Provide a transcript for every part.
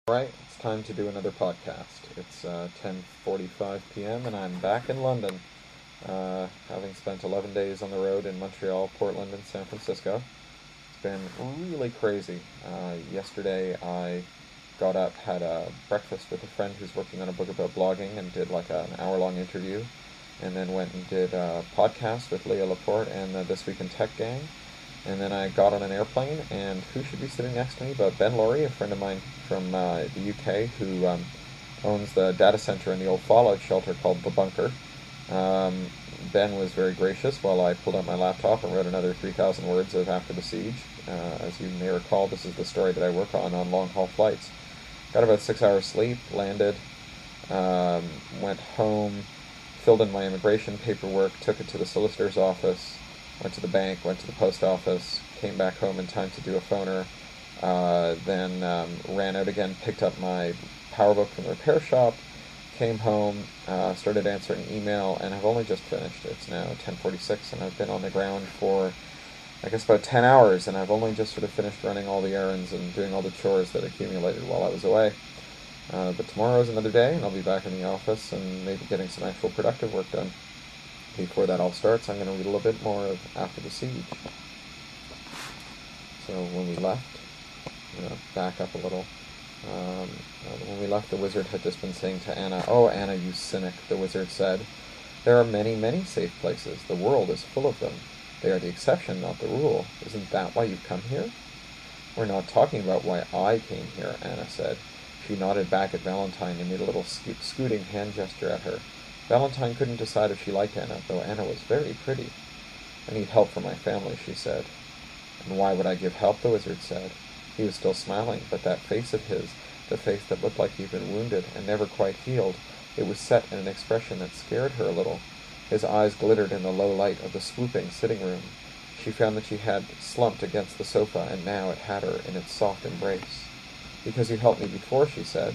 Right, it's time to do another podcast. It's 10:45 p.m. and I'm back in London, having spent 11 days on the road in Montreal, Portland, and San Francisco. It's been really crazy. Yesterday I got up, had a breakfast with a friend who's working on a book about blogging, and did like an hour-long interview, and then went and did a podcast with Leah Laporte and the This Week in Tech gang. And then I got on an airplane, and who should be sitting next to me but Ben Laurie, a friend of mine from the UK, who owns the data center in the old fallout shelter called The Bunker. Ben was very gracious while I pulled out my laptop and wrote another 3,000 words of After the Siege. As you may recall, this is the story that I work on long-haul flights. Got about 6 hours sleep, landed, went home, filled in my immigration paperwork, took it to the solicitor's office, went to the bank, went to the post office, came back home in time to do a phoner, then ran out again, picked up my PowerBook from the repair shop, came home, started answering email, and I've only just finished. It's now 10:46, and I've been on the ground for, I guess, about 10 hours, and I've only just sort of finished running all the errands and doing all the chores that accumulated while I was away. But tomorrow's another day, and I'll be back in the office and maybe getting some actual productive work done. Before that all starts, I'm going to read a little bit more of After the Siege. So when we left, back up a little. When we left, the wizard had just been saying to Anna, "Oh, Anna, you cynic," the wizard said. "There are many, many safe places. The world is full of them. They are the exception, not the rule. Isn't that why you've come here?" "We're not talking about why I came here," Anna said. She nodded back at Valentine and made a little scooting hand gesture at her. Valentine couldn't decide if she liked Anna, though Anna was very pretty. "I need help for my family," she said. "And why would I give help?" the wizard said. He was still smiling, but that face of his, the face that looked like he'd been wounded and never quite healed, it was set in an expression that scared her a little. His eyes glittered in the low light of the swooping sitting room. She found that she had slumped against the sofa, and now it had her in its soft embrace. "Because you helped me before," she said.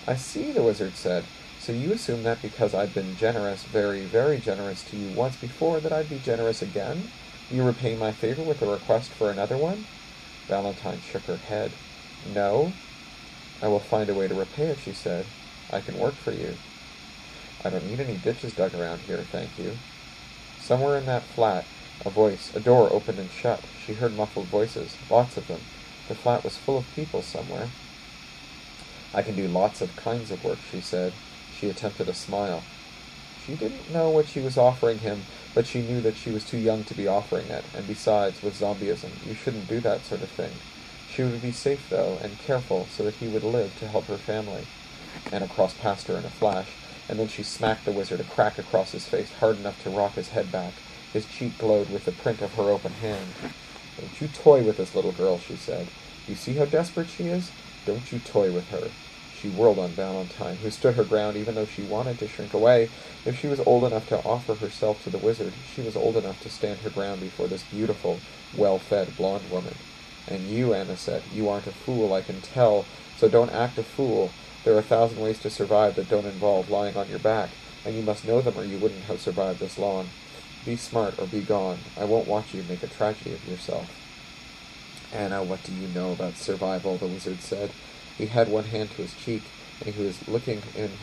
"I see," the wizard said. "So you assume that because I'd been generous, very, very generous to you once before, that I'd be generous again? You repay my favor with a request for another one?" Valentine shook her head. "No. I will find a way to repay it," she said. "I can work for you." "I don't need any ditches dug around here, thank you." Somewhere in that flat, a door opened and shut. She heard muffled voices, lots of them. The flat was full of people somewhere. "I can do lots of kinds of work," she said. She attempted a smile. She didn't know what she was offering him, but she knew that she was too young to be offering it, and besides, with zombieism, you shouldn't do that sort of thing. She would be safe, though, and careful, so that he would live to help her family. Anna crossed past her in a flash, and then she smacked the wizard a crack across his face, hard enough to rock his head back. His cheek glowed with the print of her open hand. "Don't you toy with this little girl," she said. "You see how desperate she is? Don't you toy with her." She whirled on Valentine, who stood her ground even though she wanted to shrink away. If she was old enough to offer herself to the wizard, she was old enough to stand her ground before this beautiful, well-fed blonde woman. "And you," Anna said, "you aren't a fool, I can tell, so don't act a fool. There are 1,000 ways to survive that don't involve lying on your back, and you must know them or you wouldn't have survived this long. Be smart or be gone. I won't watch you make a tragedy of yourself." "Anna, what do you know about survival?" the wizard said. He had one hand to his cheek, and he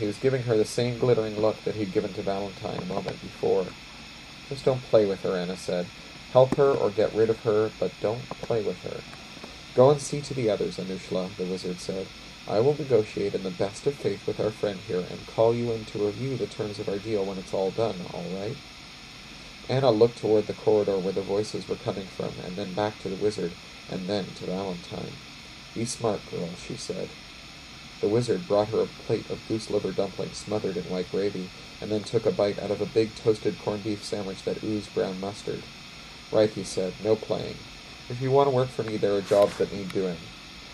was giving her the same glittering look that he'd given to Valentine a moment before. "Just don't play with her," Anna said. "Help her or get rid of her, but don't play with her." "Go and see to the others, Anushla," the wizard said. "I will negotiate in the best of faith with our friend here, and call you in to review the terms of our deal when it's all done, all right?" Anna looked toward the corridor where the voices were coming from, and then back to the wizard, and then to Valentine. "Be smart, girl," she said. The wizard brought her a plate of goose-liver dumplings smothered in white gravy, and then took a bite out of a big toasted corned beef sandwich that oozed brown mustard. "Right," he said, "no playing. If you want to work for me, there are jobs that need doing.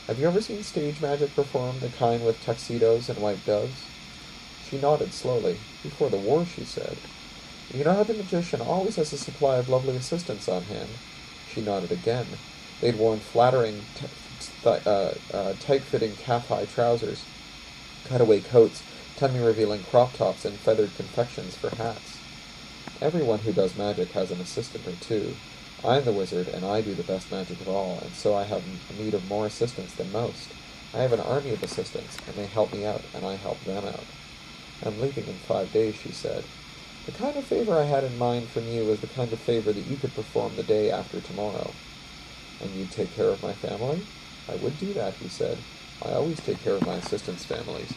Have you ever seen stage magic performed, the kind with tuxedos and white doves?" She nodded slowly. "Before the war," she said. "You know how the magician always has a supply of lovely assistants on hand?" She nodded again. They'd worn flattering, tight-fitting calf-high trousers, cutaway coats, tummy-revealing crop tops, and feathered confections for hats. "Everyone who does magic has an assistant or two. I'm the wizard, and I do the best magic of all, and so I have need of more assistants than most. I have an army of assistants, and they help me out, and I help them out. I'm leaving in 5 days, she said. The kind of favor I had in mind from you is the kind of favor that you could perform the day after tomorrow. And you'd take care of my family? I would do that, he said. I always take care of my assistants' families.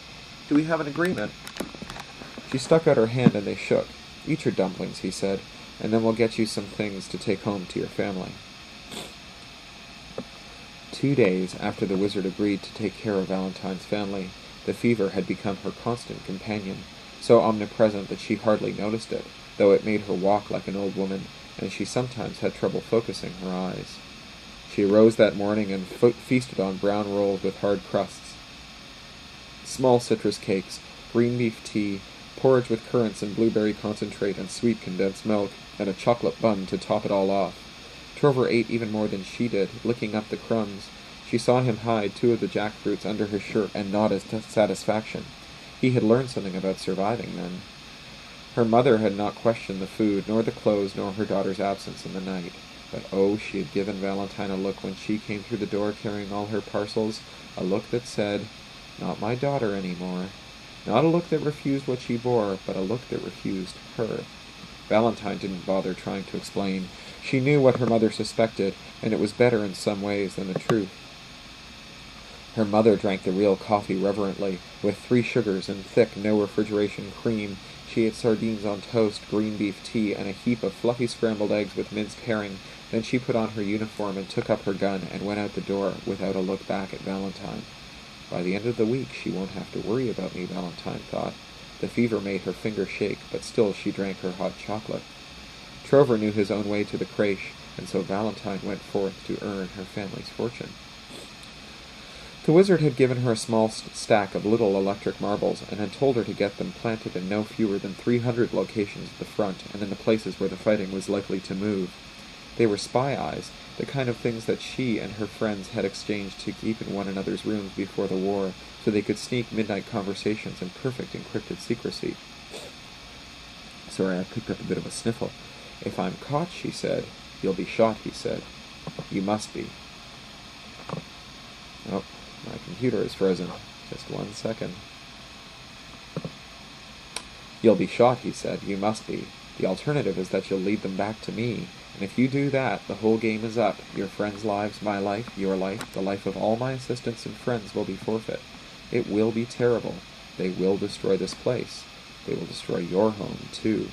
Do we have an agreement? She stuck out her hand and they shook. Eat your dumplings, he said, and then we'll get you some things to take home to your family. 2 days after the wizard agreed to take care of Valentine's family, the fever had become her constant companion, so omnipresent that she hardly noticed it, though it made her walk like an old woman, and she sometimes had trouble focusing her eyes. She arose that morning and feasted on brown rolls with hard crusts, small citrus cakes, green beef tea, porridge with currants and blueberry concentrate and sweet condensed milk, and a chocolate bun to top it all off. Trover ate even more than she did, licking up the crumbs. She saw him hide 2 of the jackfruits under his shirt and nod his satisfaction. He had learned something about surviving then. Her mother had not questioned the food, nor the clothes, nor her daughter's absence in the night. But oh, she had given Valentine a look when she came through the door carrying all her parcels, a look that said, "Not my daughter any more." Not a look that refused what she bore, but a look that refused her. Valentine didn't bother trying to explain. She knew what her mother suspected, and it was better in some ways than the truth. Her mother drank the real coffee reverently, with 3 sugars and thick, no-refrigeration cream. She ate sardines on toast, green beef tea, and a heap of fluffy scrambled eggs with minced herring. Then she put on her uniform and took up her gun and went out the door without a look back at Valentine. By the end of the week she won't have to worry about me, Valentine thought. The fever made her finger shake, but still she drank her hot chocolate. Trover knew his own way to the crèche, and so Valentine went forth to earn her family's fortune. The wizard had given her a small stack of little electric marbles, and had told her to get them planted in no fewer than 300 locations at the front, and in the places where the fighting was likely to move. They were spy eyes, the kind of things that she and her friends had exchanged to keep in one another's rooms before the war, so they could sneak midnight conversations in perfect encrypted secrecy. Sorry, I picked up a bit of a sniffle. If I'm caught, she said. You'll be shot, he said. You must be. Oh, my computer is frozen. Just 1 second. You'll be shot, he said. You must be. The alternative is that you'll lead them back to me. And if you do that, the whole game is up. Your friends' lives, my life, your life, the life of all my assistants and friends will be forfeit. It will be terrible. They will destroy this place. They will destroy your home, too.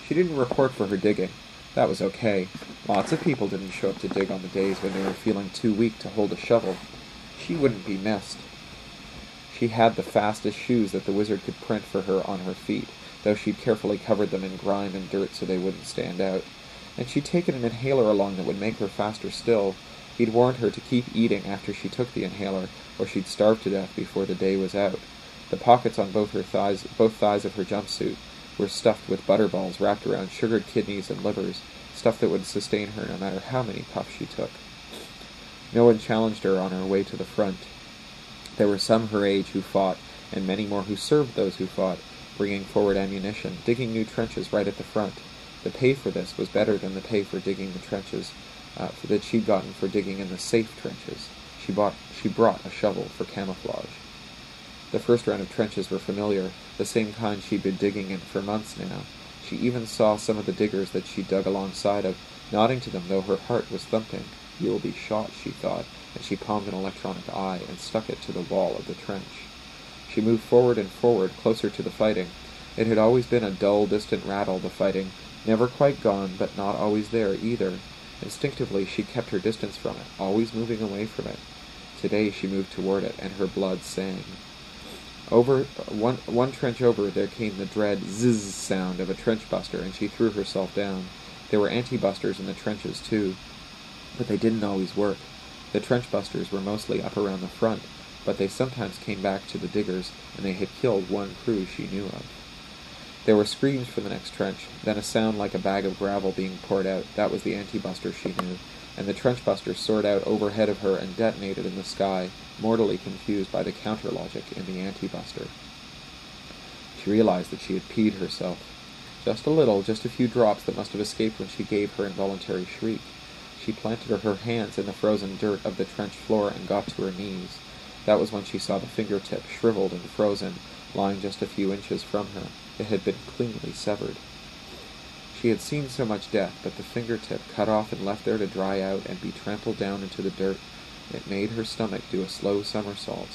She didn't report for her digging. That was okay. Lots of people didn't show up to dig on the days when they were feeling too weak to hold a shovel. She wouldn't be missed. She had the fastest shoes that the wizard could print for her on her feet, though she'd carefully covered them in grime and dirt so they wouldn't stand out. And she'd taken an inhaler along that would make her faster still. He'd warned her to keep eating after she took the inhaler, or she'd starve to death before the day was out. The pockets on both thighs of her jumpsuit were stuffed with butterballs wrapped around sugared kidneys and livers, stuff that would sustain her no matter how many puffs she took. No one challenged her on her way to the front. There were some her age who fought, and many more who served those who fought, bringing forward ammunition, digging new trenches right at the front. The pay for this was better than the pay for digging the trenches that she'd gotten for digging in the safe trenches. She brought a shovel for camouflage. The first round of trenches were familiar, the same kind she'd been digging in for months now. She even saw some of the diggers that she dug alongside of, nodding to them though her heart was thumping. You'll be shot, she thought, and she palmed an electronic eye and stuck it to the wall of the trench. She moved forward and forward, closer to the fighting. It had always been a dull, distant rattle, the fighting, never quite gone, but not always there either. Instinctively she kept her distance from it, always moving away from it. Today she moved toward it, and her blood sang. Over one trench over, there came the dread zzz sound of a trench buster, and she threw herself down. There were anti-busters in the trenches, too, but they didn't always work. The trench busters were mostly up around the front, but they sometimes came back to the diggers, and they had killed one crew she knew of. There were screams from the next trench, then a sound like a bag of gravel being poured out. That was the anti-buster she knew, and the trench buster soared out overhead of her and detonated in the sky, mortally confused by the counter-logic in the anti-buster. She realized that she had peed herself. Just a little, just a few drops that must have escaped when she gave her involuntary shriek. She planted her hands in the frozen dirt of the trench floor and got to her knees. That was when she saw the fingertip, shriveled and frozen, lying just a few inches from her. It had been cleanly severed. She had seen so much death, but the fingertip, cut off and left there to dry out and be trampled down into the dirt, it made her stomach do a slow somersault.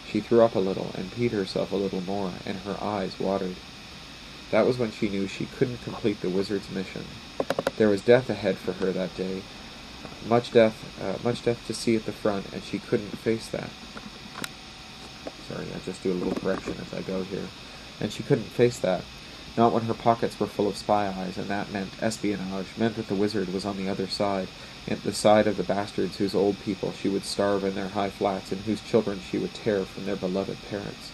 She threw up a little, and peed herself a little more, and her eyes watered. That was when she knew she couldn't complete the wizard's mission. There was death ahead for her that day, much death to see at the front, and she couldn't face that. Sorry, I'll just do a little correction as I go here. And she couldn't face that. Not when her pockets were full of spy eyes, and that meant espionage, meant that the wizard was on the other side, at the side of the bastards whose old people she would starve in their high flats, and whose children she would tear from their beloved parents.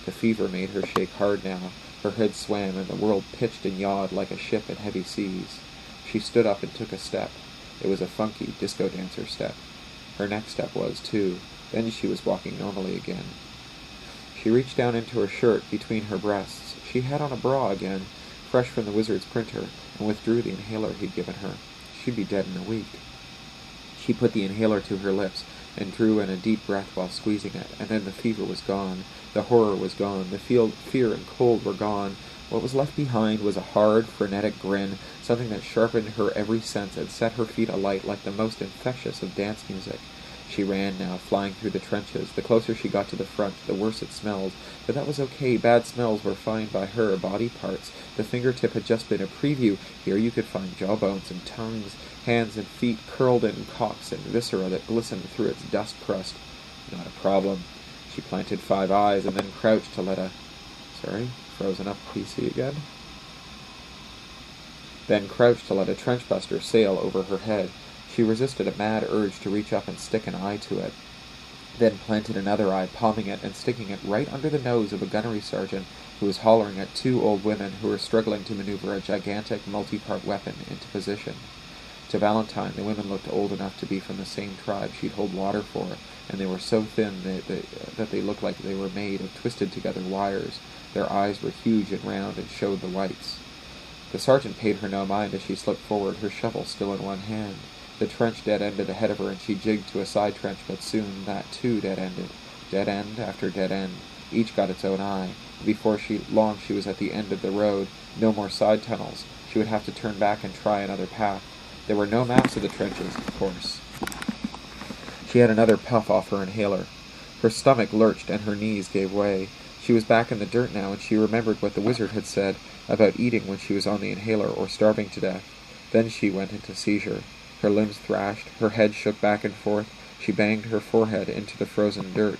The fever made her shake hard now. Her head swam, and the world pitched and yawed like a ship in heavy seas. She stood up and took a step. It was a funky disco dancer step. Her next step was, too. Then she was walking normally again. She reached down into her shirt between her breasts. She had on a bra again, fresh from the wizard's printer, and withdrew the inhaler he'd given her. She'd be dead in a week. She put the inhaler to her lips and drew in a deep breath while squeezing it, and then the fever was gone. The horror was gone. The fear and cold were gone. What was left behind was a hard, frenetic grin, something that sharpened her every sense and set her feet alight like the most infectious of dance music. She ran now, flying through the trenches. The closer she got to the front, the worse it smelled. But that was okay. Bad smells were fine by her. Body parts. The fingertip had just been a preview. Here you could find jawbones and tongues, hands and feet curled in cocks and viscera that glistened through its dust crust. Not a problem. She planted 5 eyes and then crouched to let a... frozen up PC again. Then crouched to let a trenchbuster sail over her head. She resisted a mad urge to reach up and stick an eye to it. Then planted another eye, palming it and sticking it right under the nose of a gunnery sergeant who was hollering at 2 old women who were struggling to maneuver a gigantic multi-part weapon into position. To Valentine, the women looked old enough to be from the same tribe she'd hold water for, and they were so thin that they looked like they were made of twisted-together wires. Their eyes were huge and round and showed the whites. The sergeant paid her no mind as she slipped forward, her shovel still in one hand. The trench dead-ended ahead of her, and she jigged to a side trench, but soon that too dead-ended. Dead end after dead end. Each got its own eye. Before long she was at the end of the road. No more side tunnels. She would have to turn back and try another path. There were no maps of the trenches, of course. She had another puff off her inhaler. Her stomach lurched, and her knees gave way. She was back in the dirt now, and she remembered what the wizard had said about eating when she was on the inhaler or starving to death. Then she went into seizure. Her limbs thrashed, her head shook back and forth. She banged her forehead into the frozen dirt.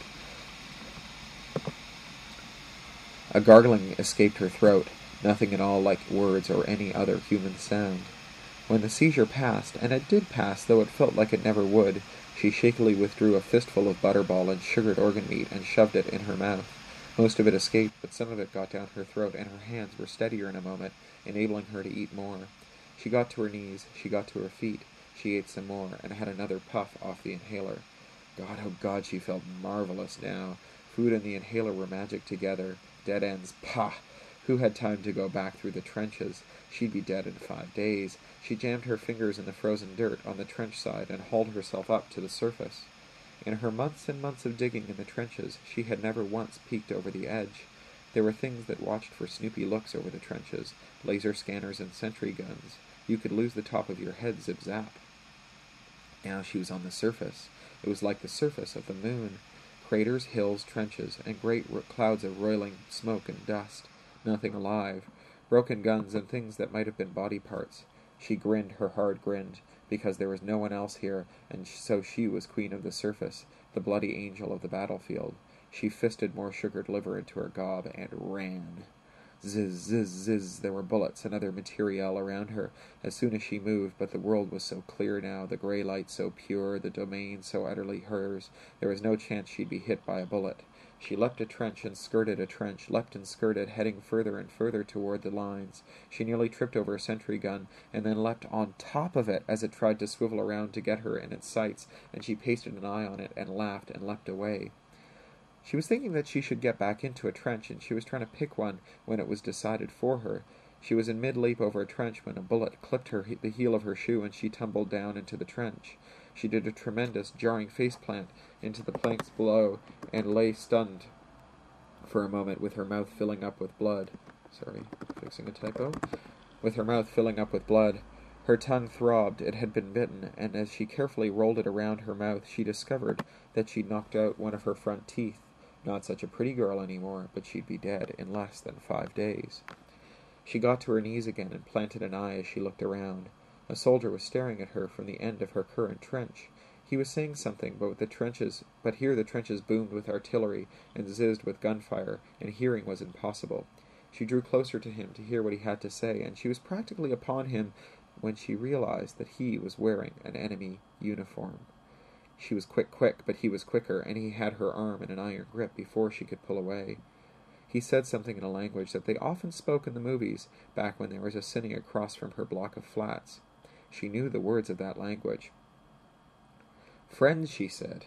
A gargling escaped her throat, nothing at all like words or any other human sound. When the seizure passed, and it did pass, though it felt like it never would, she shakily withdrew a fistful of butterball and sugared organ meat and shoved it in her mouth. Most of it escaped, but some of it got down her throat, and her hands were steadier in a moment, enabling her to eat more. She got to her knees, she got to her feet. She ate some more, and had another puff off the inhaler. God, oh God, she felt marvelous now. Food and the inhaler were magic together. Dead ends, pah! Who had time to go back through the trenches? She'd be dead in 5 days. She jammed her fingers in the frozen dirt on the trench side and hauled herself up to the surface. In her months and months of digging in the trenches, she had never once peeked over the edge. There were things that watched for snoopy looks over the trenches, laser scanners and sentry guns. You could lose the top of your head zip-zap. Now she was on the surface. It was like the surface of the moon. Craters, hills, trenches, and great clouds of roiling smoke and dust. Nothing alive. Broken guns and things that might have been body parts. She grinned her hard grin, because there was no one else here, and so she was queen of the surface, the bloody angel of the battlefield. She fisted more sugared liver into her gob and ran. Zizz, zizz, zizz, there were bullets and other materiel around her as soon as she moved, but the world was so clear now, the grey light so pure, the domain so utterly hers, there was no chance she'd be hit by a bullet. She leapt a trench and skirted a trench, leapt and skirted, heading further and further toward the lines. She nearly tripped over a sentry gun, and then leapt on top of it as it tried to swivel around to get her in its sights, and she pasted an eye on it and laughed and leapt away. She was thinking that she should get back into a trench, and she was trying to pick one when it was decided for her. She was in mid-leap over a trench when a bullet clipped the heel of her shoe and she tumbled down into the trench. She did a tremendous, jarring face-plant into the planks below and lay stunned for a moment with her mouth filling up with blood. Sorry, fixing a typo. With her mouth filling up with blood. Her tongue throbbed. It had been bitten, and as she carefully rolled it around her mouth, she discovered that she'd knocked out one of her front teeth. Not such a pretty girl anymore, but she'd be dead in less than 5 days. She got to her knees again and planted an eye as she looked around. A soldier was staring at her from the end of her current trench. He was saying something, but here the trenches boomed with artillery and zizzed with gunfire, and hearing was impossible. She drew closer to him to hear what he had to say, and she was practically upon him when she realized that he was wearing an enemy uniform. She was quick, but he was quicker, and he had her arm in an iron grip before she could pull away. He said something in a language that they often spoke in the movies, back when there was a cine across from her block of flats. She knew the words of that language. "Friends," she said.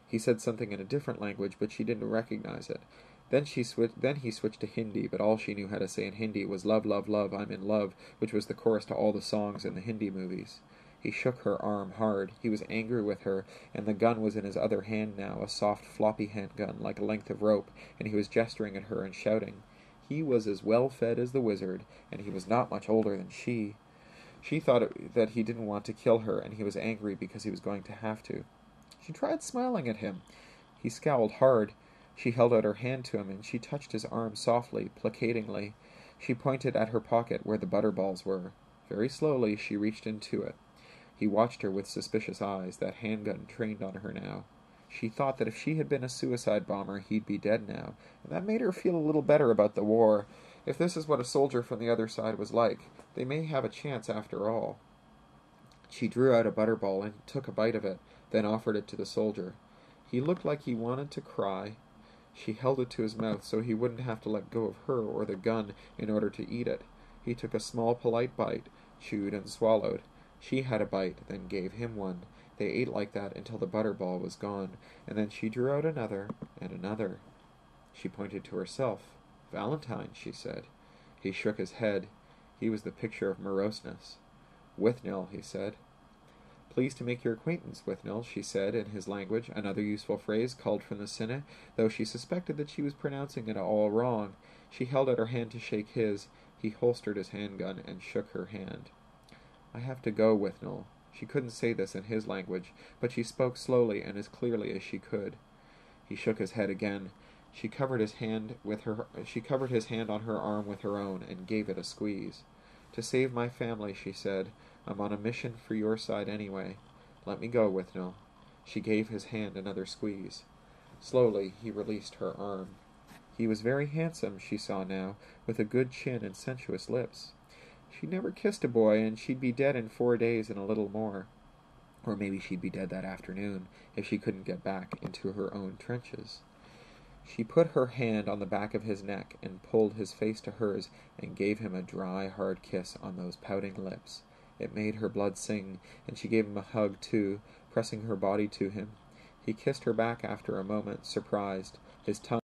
He said something in a different language, but she didn't recognize it. Then he switched to Hindi, but all she knew how to say in Hindi was "Love, love, love, I'm in love," which was the chorus to all the songs in the Hindi movies. He shook her arm hard. He was angry with her, and the gun was in his other hand now, a soft, floppy handgun, like a length of rope, and he was gesturing at her and shouting. He was as well-fed as the wizard, and he was not much older than she. She thought that he didn't want to kill her, and he was angry because he was going to have to. She tried smiling at him. He scowled hard. She held out her hand to him, and she touched his arm softly, placatingly. She pointed at her pocket where the butterballs were. Very slowly she reached into it. He watched her with suspicious eyes, that handgun trained on her now. She thought that if she had been a suicide bomber, he'd be dead now, and that made her feel a little better about the war. If this is what a soldier from the other side was like, they may have a chance after all. She drew out a butterball and took a bite of it, then offered it to the soldier. He looked like he wanted to cry. She held it to his mouth so he wouldn't have to let go of her or the gun in order to eat it. He took a small, polite bite, chewed and swallowed. She had a bite, then gave him one. They ate like that until the butterball was gone, and then she drew out another and another. She pointed to herself. "Valentine," she said. He shook his head. He was the picture of moroseness. "Withnell," he said. "Pleased to make your acquaintance, Withnell," she said in his language, another useful phrase called from the cine, though she suspected that she was pronouncing it all wrong. She held out her hand to shake his. He holstered his handgun and shook her hand. "I have to go, Withnell." She couldn't say this in his language, but she spoke slowly and as clearly as she could. He shook his head again. She covered his hand on her arm with her own and gave it a squeeze. "To save my family," she said. "I'm on a mission for your side anyway. Let me go, Withnell." She gave his hand another squeeze. Slowly he released her arm. He was very handsome, she saw now, with a good chin and sensuous lips. She'd never kissed a boy, and she'd be dead in 4 days and a little more. Or maybe she'd be dead that afternoon, if she couldn't get back into her own trenches. She put her hand on the back of his neck and pulled his face to hers and gave him a dry, hard kiss on those pouting lips. It made her blood sing, and she gave him a hug, too, pressing her body to him. He kissed her back after a moment, surprised. His tongue